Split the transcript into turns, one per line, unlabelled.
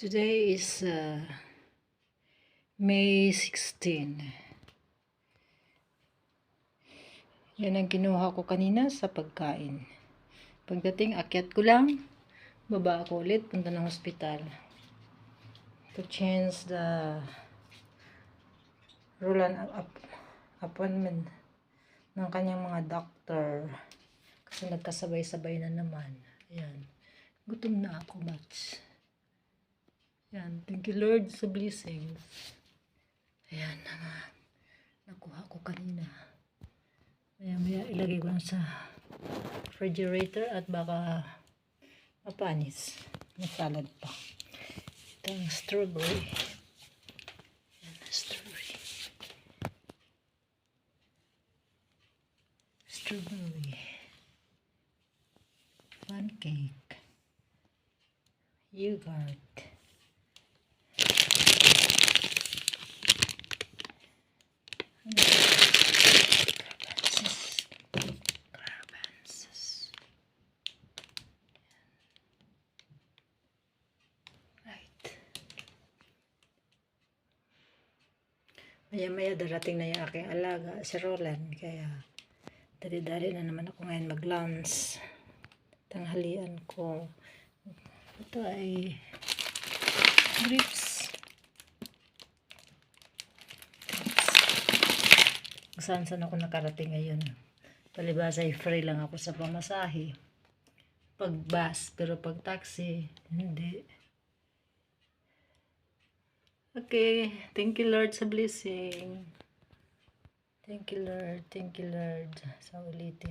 Today is May 16. Yan ang kinuha ko kanina sa pagkain. Pagdating, akyat ko lang, baba ako ulit, punta ng hospital. To change the appointment ng kanyang mga doctor. Kasi nagkasabay-sabay na naman. Ayan. Gutom na ako, much. Ayan. Thank you, Lord, sa blessings. Ayan na nga. Nakuha ko kanina. Maya ilagay ko lang sa refrigerator at baka mapanis. May salad pa. Ito ang strawberry. Ayan, strawberry. Strawberry. Pancake. Yogurt. Maya-maya darating na yung aking alaga, si Roland. Kaya, dali-dali na naman ako ngayon mag-lunch. Tanghalian ko. Ito ay grapes. Saan ako nakarating ngayon. Palibasa ay free lang ako sa pamasahe. Pag bus, pero pag taxi, hindi. Okay, thank you Lord sa blessing. Thank you Lord sa ulitin.